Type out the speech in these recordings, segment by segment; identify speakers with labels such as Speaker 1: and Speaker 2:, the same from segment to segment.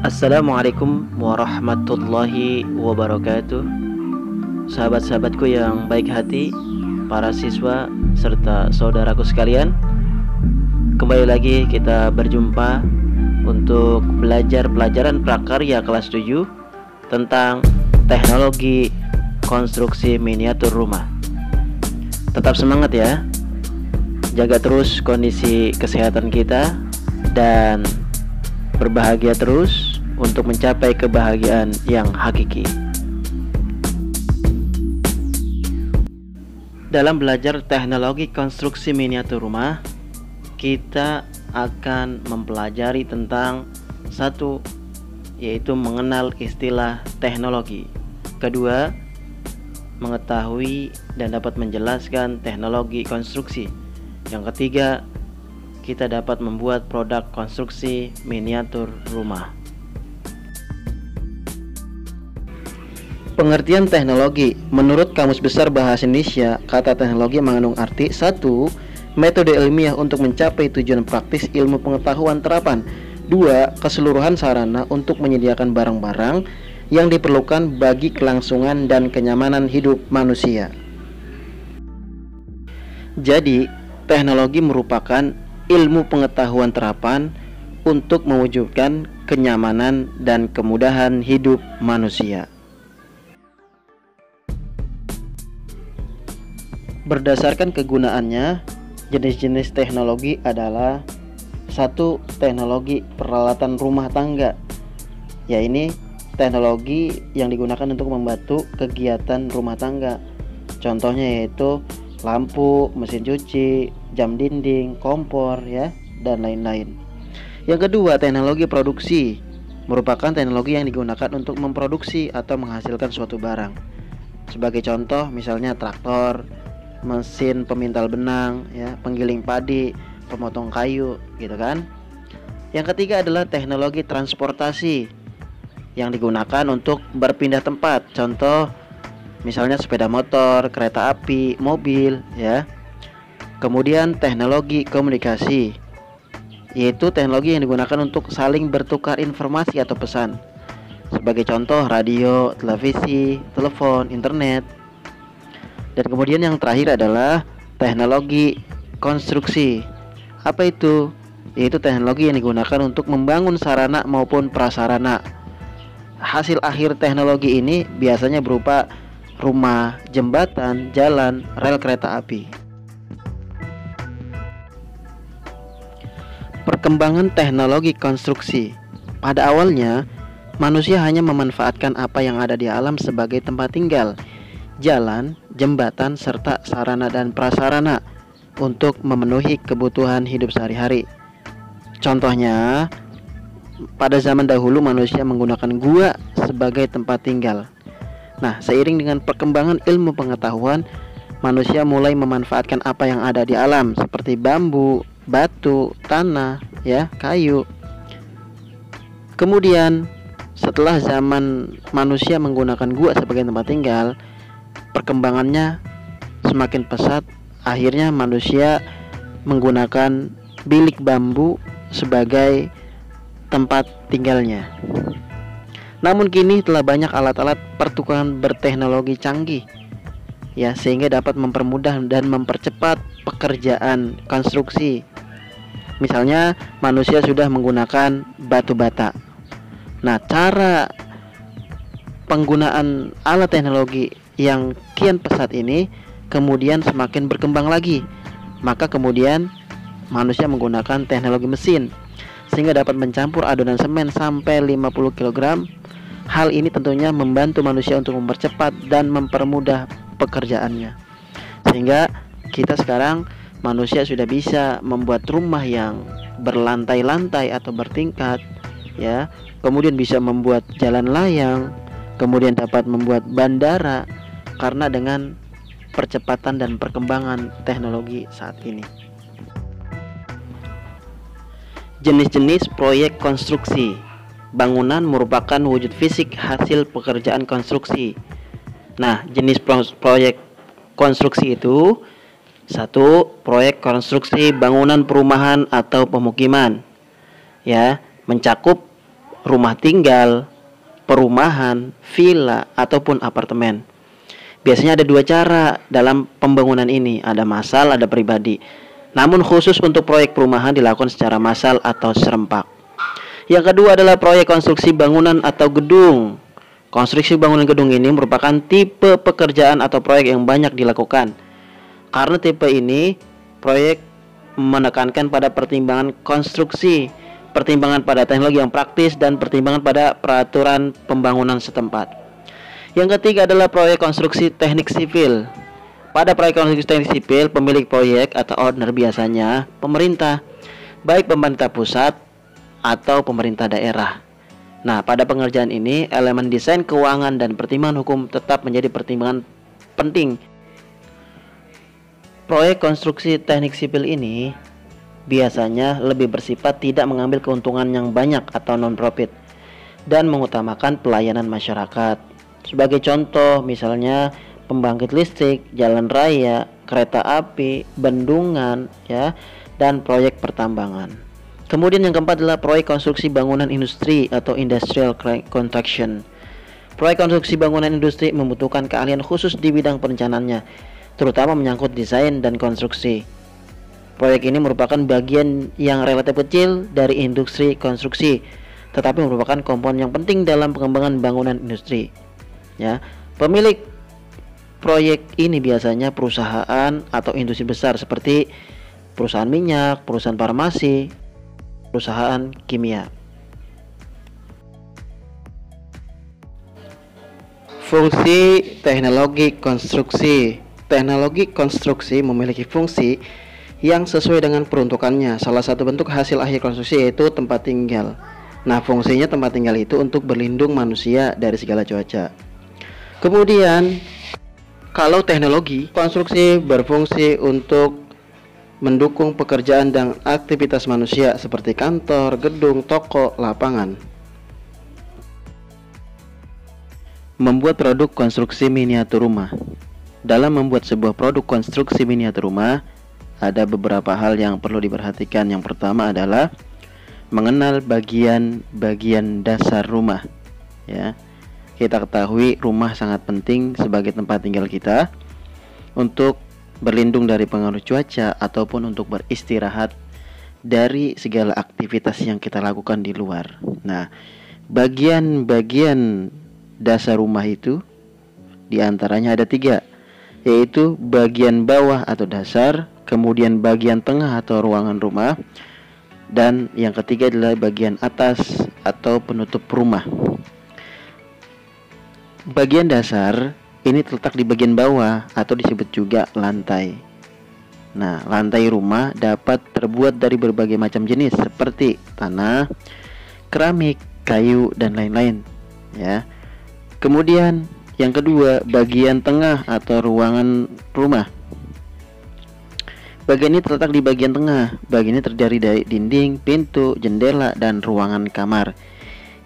Speaker 1: Assalamualaikum warahmatullahi wabarakatuh. Sahabat-sahabatku yang baik hati, para siswa serta saudaraku sekalian, kembali lagi kita berjumpa untuk belajar pelajaran prakarya kelas 7 tentang teknologi konstruksi miniatur rumah. Tetap semangat ya. Jaga terus kondisi kesehatan kita dan berbahagia terus untuk mencapai kebahagiaan yang hakiki. Dalam belajar teknologi konstruksi miniatur rumah, kita akan mempelajari tentang satu, yaitu mengenal istilah teknologi. Kedua, mengetahui dan dapat menjelaskan teknologi konstruksi. Yang ketiga, kita dapat membuat produk konstruksi miniatur rumah. Pengertian teknologi. Menurut Kamus Besar Bahasa Indonesia, kata teknologi mengandung arti: 1. Metode ilmiah untuk mencapai tujuan praktis ilmu pengetahuan terapan. 2. Keseluruhan sarana untuk menyediakan barang-barang yang diperlukan bagi kelangsungan dan kenyamanan hidup manusia. Jadi, teknologi merupakan ilmu pengetahuan terapan untuk mewujudkan kenyamanan dan kemudahan hidup manusia. Berdasarkan kegunaannya, jenis-jenis teknologi adalah: 1. Teknologi peralatan rumah tangga, yaitu teknologi yang digunakan untuk membantu kegiatan rumah tangga. Contohnya yaitu lampu, mesin cuci, jam dinding, kompor, dan lain-lain. Yang kedua, teknologi produksi merupakan teknologi yang digunakan untuk memproduksi atau menghasilkan suatu barang. Sebagai contoh, misalnya traktor, mesin pemintal benang, penggiling padi, pemotong kayu, gitu kan. Yang ketiga adalah teknologi transportasi yang digunakan untuk berpindah tempat. Contoh, misalnya sepeda motor, kereta api, mobil, Kemudian teknologi komunikasi, yaitu teknologi yang digunakan untuk saling bertukar informasi atau pesan. Sebagai contoh, radio, televisi, telepon, internet. Dan kemudian yang terakhir adalah teknologi konstruksi. Apa itu? Yaitu teknologi yang digunakan untuk membangun sarana maupun prasarana. Hasil akhir teknologi ini biasanya berupa rumah, jembatan, jalan, rel kereta api. Perkembangan teknologi konstruksi. Pada awalnya, manusia hanya memanfaatkan apa yang ada di alam sebagai tempat tinggal, jalan, jembatan, serta sarana dan prasarana untuk memenuhi kebutuhan hidup sehari-hari. Contohnya, pada zaman dahulu manusia menggunakan gua sebagai tempat tinggal. Nah, seiring dengan perkembangan ilmu pengetahuan, manusia mulai memanfaatkan apa yang ada di alam seperti bambu, batu, tanah, kayu. Kemudian, setelah zaman manusia menggunakan gua sebagai tempat tinggal, perkembangannya semakin pesat. Akhirnya manusia menggunakan bilik bambu sebagai tempat tinggalnya. Namun kini telah banyak alat-alat pertukaran berteknologi canggih, sehingga dapat mempermudah dan mempercepat pekerjaan konstruksi. Misalnya, manusia sudah menggunakan batu bata. Nah, cara penggunaan alat teknologi yang kian pesat ini kemudian semakin berkembang lagi. Maka kemudian manusia menggunakan teknologi mesin sehingga dapat mencampur adonan semen sampai 50 kg. Hal ini tentunya membantu manusia untuk mempercepat dan mempermudah pekerjaannya. Sehingga kita sekarang manusia sudah bisa membuat rumah yang berlantai-lantai atau bertingkat, kemudian bisa membuat jalan layang, kemudian dapat membuat bandara karena dengan percepatan dan perkembangan teknologi saat ini. Jenis-jenis proyek konstruksi. Bangunan merupakan wujud fisik hasil pekerjaan konstruksi. Nah, jenis proyek konstruksi itu: 1. Proyek konstruksi bangunan perumahan atau pemukiman, mencakup rumah tinggal, perumahan, villa, ataupun apartemen. Biasanya ada dua cara dalam pembangunan ini, ada massal, ada pribadi. Namun khusus untuk proyek perumahan dilakukan secara massal atau serempak. Yang kedua adalah proyek konstruksi bangunan atau gedung. Konstruksi bangunan gedung ini merupakan tipe pekerjaan atau proyek yang banyak dilakukan. Karena tipe ini, proyek menekankan pada pertimbangan konstruksi, pertimbangan pada teknologi yang praktis, dan pertimbangan pada peraturan pembangunan setempat. Yang ketiga adalah proyek konstruksi teknik sipil. Pada proyek konstruksi teknik sipil, pemilik proyek atau owner biasanya pemerintah, baik pemerintah pusat atau pemerintah daerah. Nah, pada pengerjaan ini, elemen desain, keuangan, dan pertimbangan hukum tetap menjadi pertimbangan penting. Proyek konstruksi teknik sipil ini biasanya lebih bersifat tidak mengambil keuntungan yang banyak atau non-profit dan mengutamakan pelayanan masyarakat. Sebagai contoh, misalnya pembangkit listrik, jalan raya, kereta api, bendungan, ya, dan proyek pertambangan. Kemudian yang keempat adalah proyek konstruksi bangunan industri atau industrial construction. Proyek konstruksi bangunan industri membutuhkan keahlian khusus di bidang perencanaannya, terutama menyangkut desain dan konstruksi. Proyek ini merupakan bagian yang relatif kecil dari industri konstruksi, tetapi merupakan komponen yang penting dalam pengembangan bangunan industri. Ya, pemilik proyek ini biasanya perusahaan atau industri besar seperti perusahaan minyak, perusahaan farmasi, perusahaan kimia. Fungsi teknologi konstruksi. Teknologi konstruksi memiliki fungsi yang sesuai dengan peruntukannya. Salah satu bentuk hasil akhir konstruksi yaitu tempat tinggal. Nah, fungsinya tempat tinggal itu untuk berlindung manusia dari segala cuaca. Kemudian, kalau teknologi konstruksi berfungsi untuk mendukung pekerjaan dan aktivitas manusia seperti kantor, gedung, toko, lapangan. Membuat produk konstruksi miniatur rumah. Dalam membuat sebuah produk konstruksi miniatur rumah, ada beberapa hal yang perlu diperhatikan. Yang pertama adalah mengenal bagian-bagian dasar rumah. Ya. Kita ketahui rumah sangat penting sebagai tempat tinggal kita untuk berlindung dari pengaruh cuaca ataupun untuk beristirahat dari segala aktivitas yang kita lakukan di luar. Nah, bagian-bagian dasar rumah itu diantaranya ada 3, yaitu bagian bawah atau dasar, kemudian bagian tengah atau ruangan rumah, dan yang ketiga adalah bagian atas atau penutup rumah. Bagian dasar ini terletak di bagian bawah atau disebut juga lantai. Nah, lantai rumah dapat terbuat dari berbagai macam jenis seperti tanah, keramik, kayu, dan lain-lain. Ya. Kemudian yang kedua, bagian tengah atau ruangan rumah. Bagian ini terletak di bagian tengah. Bagian ini terdiri dari dinding, pintu, jendela, dan ruangan kamar.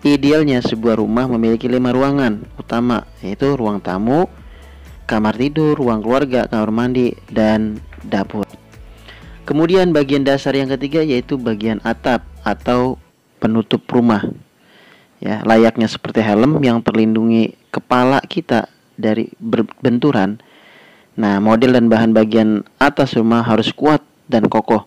Speaker 1: Idealnya sebuah rumah memiliki 5 ruangan utama, yaitu ruang tamu, kamar tidur, ruang keluarga, kamar mandi, dan dapur. Kemudian bagian dasar yang ketiga yaitu bagian atap atau penutup rumah. Ya, layaknya seperti helm yang terlindungi kepala kita dari benturan. Nah, model dan bahan bagian atas rumah harus kuat dan kokoh.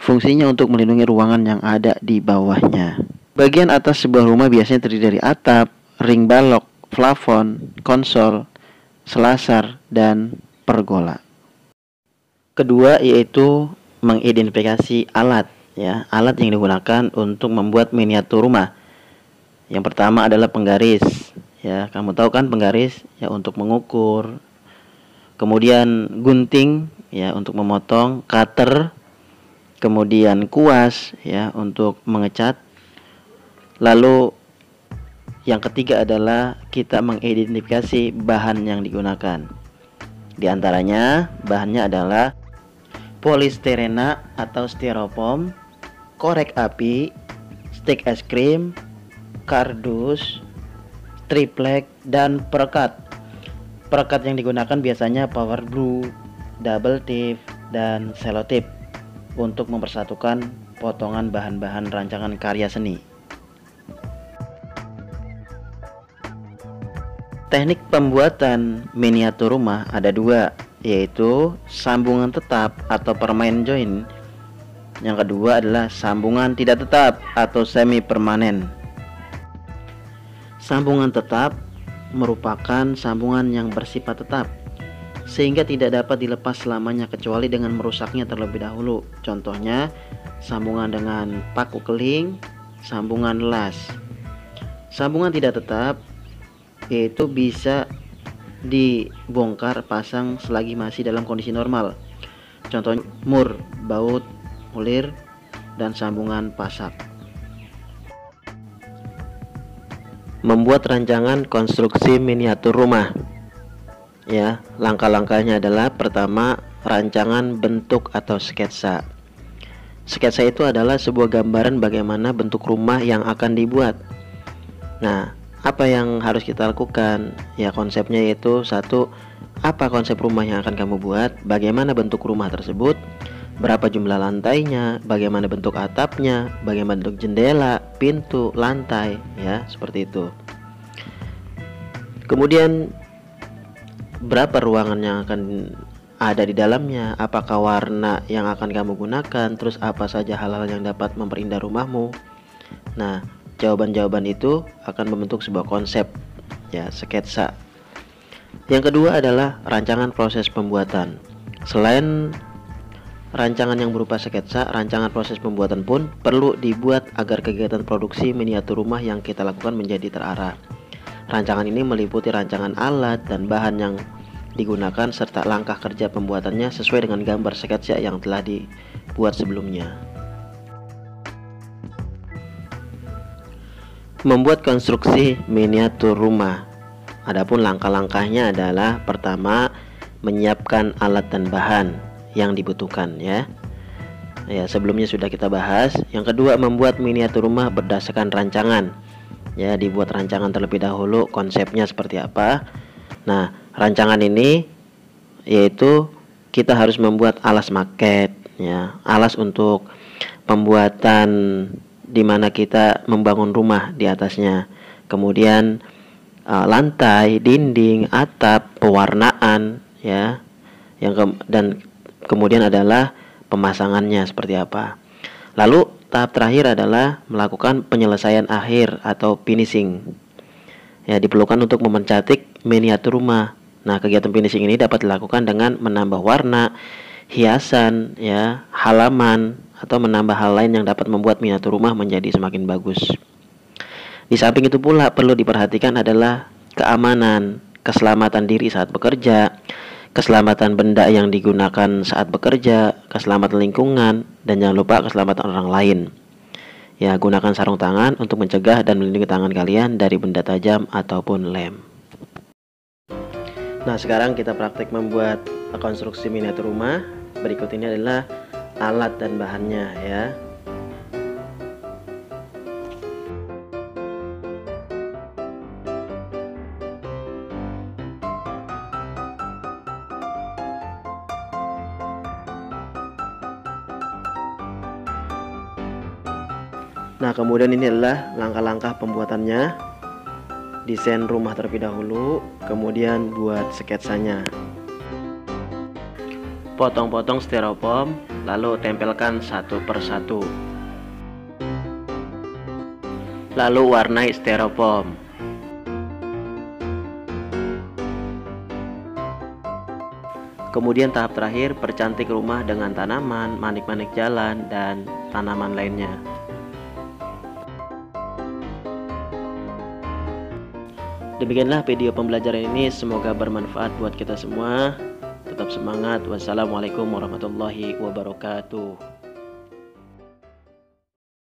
Speaker 1: Fungsinya untuk melindungi ruangan yang ada di bawahnya. Bagian atas sebuah rumah biasanya terdiri dari atap, ring balok, plafon, konsol, selasar, dan pergola. Kedua yaitu mengidentifikasi alat, ya, alat yang digunakan untuk membuat miniatur rumah. Yang pertama adalah penggaris, ya, kamu tahu kan penggaris, ya, untuk mengukur. Kemudian gunting, ya, untuk memotong, cutter, kemudian kuas, ya, untuk mengecat. Lalu yang ketiga adalah kita mengidentifikasi bahan yang digunakan. Di antaranya bahannya adalah polisterena atau styrofoam, korek api, stik es krim, kardus, triplek, dan perekat. Perekat yang digunakan biasanya power glue, double tape, dan selotip untuk mempersatukan potongan bahan-bahan rancangan karya seni. Teknik pembuatan miniatur rumah ada dua, yaitu sambungan tetap atau permanen join. Yang kedua adalah sambungan tidak tetap atau semi permanen. Sambungan tetap merupakan sambungan yang bersifat tetap, sehingga tidak dapat dilepas selamanya kecuali dengan merusaknya terlebih dahulu. Contohnya sambungan dengan paku keling, sambungan las. Sambungan tidak tetap yaitu bisa dibongkar pasang selagi masih dalam kondisi normal. Contohnya mur, baut, mulir, dan sambungan pasak. Membuat rancangan konstruksi miniatur rumah. Ya, langkah-langkahnya adalah pertama, rancangan bentuk atau sketsa. Sketsa itu adalah sebuah gambaran bagaimana bentuk rumah yang akan dibuat. Nah, apa yang harus kita lakukan? Ya, konsepnya yaitu satu, apa konsep rumah yang akan kamu buat, bagaimana bentuk rumah tersebut, berapa jumlah lantainya, bagaimana bentuk atapnya, bagaimana bentuk jendela, pintu, lantai, ya, seperti itu. Kemudian berapa ruangan yang akan ada di dalamnya, apakah warna yang akan kamu gunakan, terus apa saja hal-hal yang dapat memperindah rumahmu. Nah, jawaban-jawaban itu akan membentuk sebuah konsep, ya, sketsa. Yang kedua adalah rancangan proses pembuatan. Selain rancangan yang berupa sketsa, rancangan proses pembuatan pun perlu dibuat agar kegiatan produksi miniatur rumah yang kita lakukan menjadi terarah. Rancangan ini meliputi rancangan alat dan bahan yang digunakan serta langkah kerja pembuatannya sesuai dengan gambar sketsa yang telah dibuat sebelumnya. Membuat konstruksi miniatur rumah. Adapun langkah-langkahnya adalah pertama, menyiapkan alat dan bahan yang dibutuhkan, ya. Ya, sebelumnya sudah kita bahas. Yang kedua, membuat miniatur rumah berdasarkan rancangan. Ya, dibuat rancangan terlebih dahulu, konsepnya seperti apa. Nah, rancangan ini yaitu kita harus membuat alas maket, ya, alas untuk pembuatan di mana kita membangun rumah di atasnya. Kemudian lantai, dinding, atap, pewarnaan, ya. Dan kemudian adalah pemasangannya seperti apa. Lalu tahap terakhir adalah melakukan penyelesaian akhir atau finishing. Ya, diperlukan untuk memencatik miniatur rumah. Nah, kegiatan finishing ini dapat dilakukan dengan menambah warna, hiasan, ya, halaman, atau menambah hal lain yang dapat membuat miniatur rumah menjadi semakin bagus. Di samping itu pula perlu diperhatikan adalah keamanan, keselamatan diri saat bekerja, keselamatan benda yang digunakan saat bekerja, keselamatan lingkungan, dan jangan lupa keselamatan orang lain. Ya, gunakan sarung tangan untuk mencegah dan melindungi tangan kalian dari benda tajam ataupun lem. Nah, sekarang kita praktik membuat konstruksi miniatur rumah. Berikut ini adalah alat dan bahannya, ya. Nah, kemudian ini adalah langkah-langkah pembuatannya. Desain rumah terlebih dahulu, kemudian buat sketsanya. Potong-potong styrofoam, lalu tempelkan satu per satu. Lalu warnai styrofoam. Kemudian tahap terakhir, percantik rumah dengan tanaman, manik-manik jalan, dan tanaman lainnya. Demikianlah video pembelajaran ini, semoga bermanfaat buat kita semua. Tetap semangat. Wassalamualaikum warahmatullahi wabarakatuh.